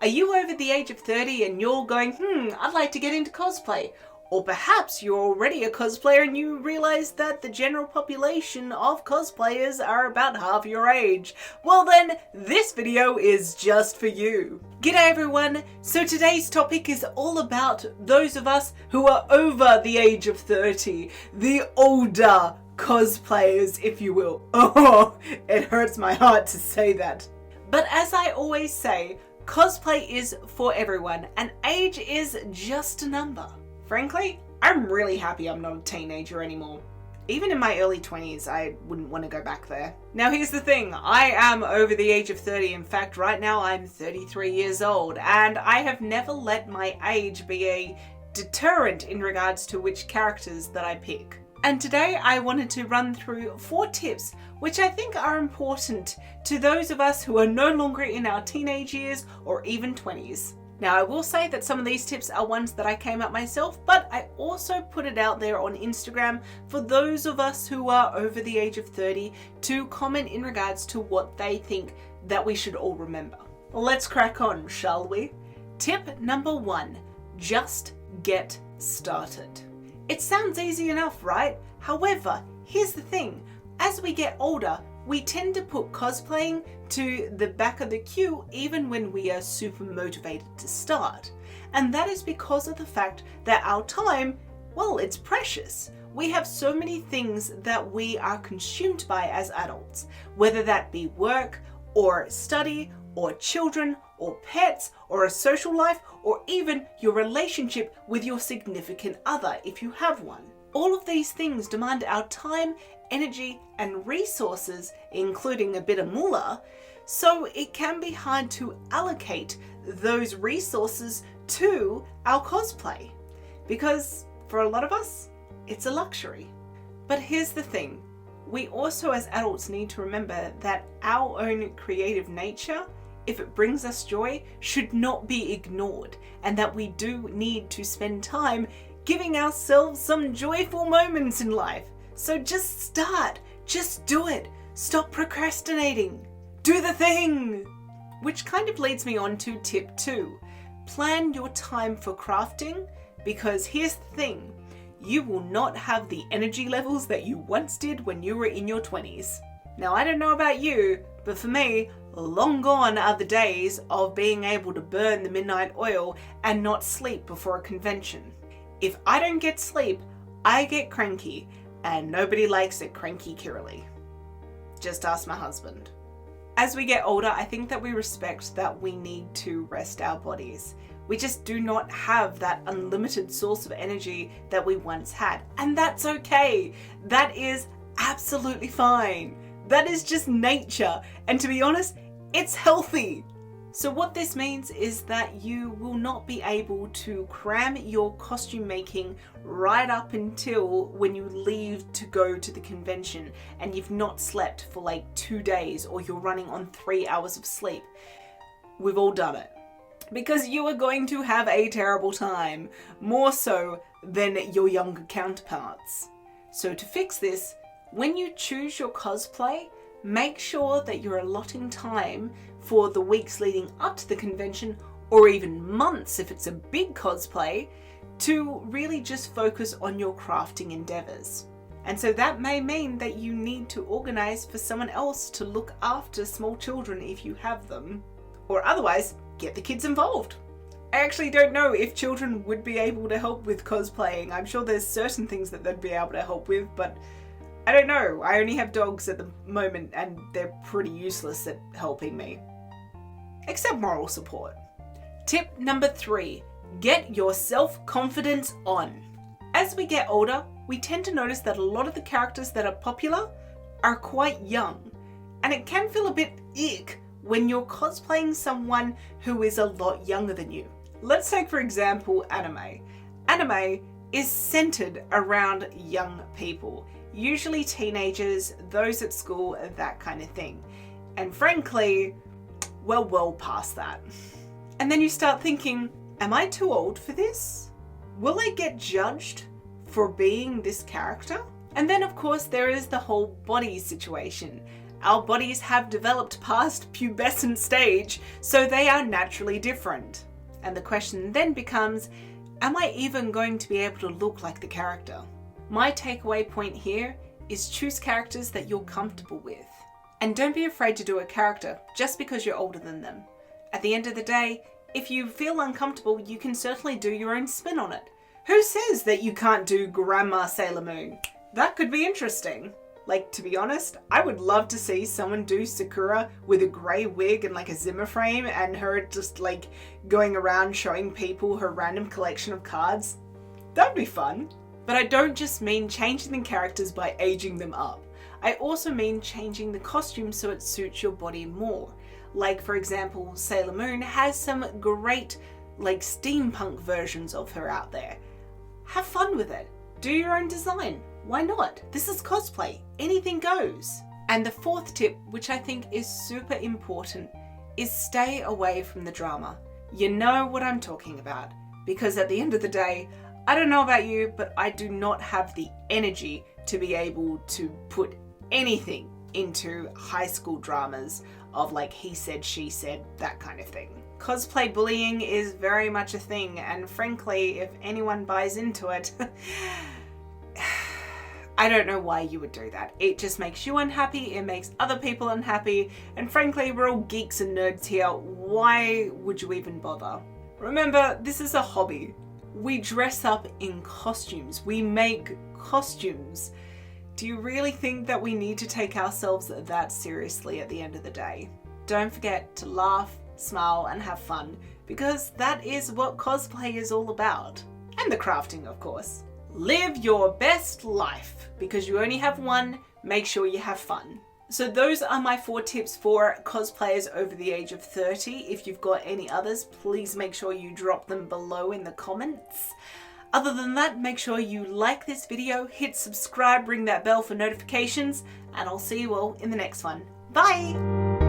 Are you over the age of 30 and you're going, I'd like to get into cosplay? Or perhaps you're already a cosplayer and you realize that the general population of cosplayers are about half your age. Well then, this video is just for you. G'day everyone! So today's topic is all about those of us who are over the age of 30. The older cosplayers, if you will. Oh, it hurts my heart to say that. But as I always say, cosplay is for everyone and age is just a number. Frankly, I'm really happy I'm not a teenager anymore. Even in my early 20s, I wouldn't want to go back there. Now here's the thing, I am over the age of 30. In fact, right now I'm 33 years old, and I have never let my age be a deterrent in regards to which characters that I pick. And today I wanted to run through 4 tips which I think are important to those of us who are no longer in our teenage years or even 20s. Now I will say that some of these tips are ones that I came up myself, but I also put it out there on Instagram for those of us who are over the age of 30 to comment in regards to what they think that we should all remember. Let's crack on, shall we? Tip number 1, just get started. It sounds easy enough, right? However, here's the thing, as we get older, we tend to put cosplaying to the back of the queue even when we are super motivated to start. And that is because of the fact that our time, well, it's precious. We have so many things that we are consumed by as adults, whether that be work or study or children or pets or a social life or even your relationship with your significant other if you have one. All of these things demand our time, energy and resources, including a bit of moolah, so it can be hard to allocate those resources to our cosplay because for a lot of us it's a luxury. But here's the thing, we also as adults need to remember that our own creative nature, if it brings us joy, should not be ignored, and that we do need to spend time giving ourselves some joyful moments in life. So just start, just do it, stop procrastinating, do the thing! Which kind of leads me on to tip 2, plan your time for crafting, because here's the thing, you will not have the energy levels that you once did when you were in your 20s. Now I don't know about you, but for me, long gone are the days of being able to burn the midnight oil and not sleep before a convention. If I don't get sleep, I get cranky. And nobody likes a cranky Kiralee. Just ask my husband. As we get older, I think that we respect that we need to rest our bodies. We just do not have that unlimited source of energy that we once had. And that's okay. That is absolutely fine. That is just nature. And to be honest, it's healthy. So what this means is that you will not be able to cram your costume making right up until when you leave to go to the convention and you've not slept for like 2 days or you're running on 3 hours of sleep. We've all done it. Because you are going to have a terrible time, more so than your younger counterparts. So to fix this, when you choose your cosplay, make sure that you're allotting time for the weeks leading up to the convention, or even months if it's a big cosplay, to really just focus on your crafting endeavors. And so that may mean that you need to organize for someone else to look after small children if you have them, or otherwise get the kids involved. I actually don't know if children would be able to help with cosplaying. I'm sure there's certain things that they'd be able to help with, but I don't know. I only have dogs at the moment and they're pretty useless at helping me. Except moral support. Tip number 3, get your self-confidence on. As we get older, we tend to notice that a lot of the characters that are popular are quite young. And it can feel a bit ick when you're cosplaying someone who is a lot younger than you. Let's take for example anime. Anime is centered around young people. Usually teenagers, those at school, that kind of thing. And frankly, we're well past that. And then you start thinking, am I too old for this? Will I get judged for being this character? And then of course there is the whole body situation. Our bodies have developed past pubescent stage, so they are naturally different. And the question then becomes, am I even going to be able to look like the character? My takeaway point here is choose characters that you're comfortable with. And don't be afraid to do a character just because you're older than them. At the end of the day, if you feel uncomfortable, you can certainly do your own spin on it. Who says that you can't do Grandma Sailor Moon? That could be interesting. Like, to be honest, I would love to see someone do Sakura with a grey wig and like a Zimmer frame and her just like going around showing people her random collection of cards. That'd be fun. But I don't just mean changing the characters by aging them up. I also mean changing the costume so it suits your body more. Like, for example, Sailor Moon has some great like steampunk versions of her out there. Have fun with it. Do your own design. Why not? This is cosplay. Anything goes. And the fourth tip, which I think is super important, is stay away from the drama. You know what I'm talking about. Because at the end of the day, I don't know about you, but I do not have the energy to be able to put anything into high school dramas of like he said, she said, that kind of thing. Cosplay bullying is very much a thing, and frankly, if anyone buys into it, I don't know why you would do that. It just makes you unhappy, it makes other people unhappy, and frankly, we're all geeks and nerds here. Why would you even bother? Remember, this is a hobby. We dress up in costumes. We make costumes. Do you really think that we need to take ourselves that seriously at the end of the day? Don't forget to laugh, smile, and have fun, because that is what cosplay is all about. And the crafting, of course. Live your best life, because you only have one. Make sure you have fun. So those are my 4 tips for cosplayers over the age of 30. If you've got any others, please make sure you drop them below in the comments. Other than that, make sure you like this video, hit subscribe, ring that bell for notifications, and I'll see you all in the next one. Bye!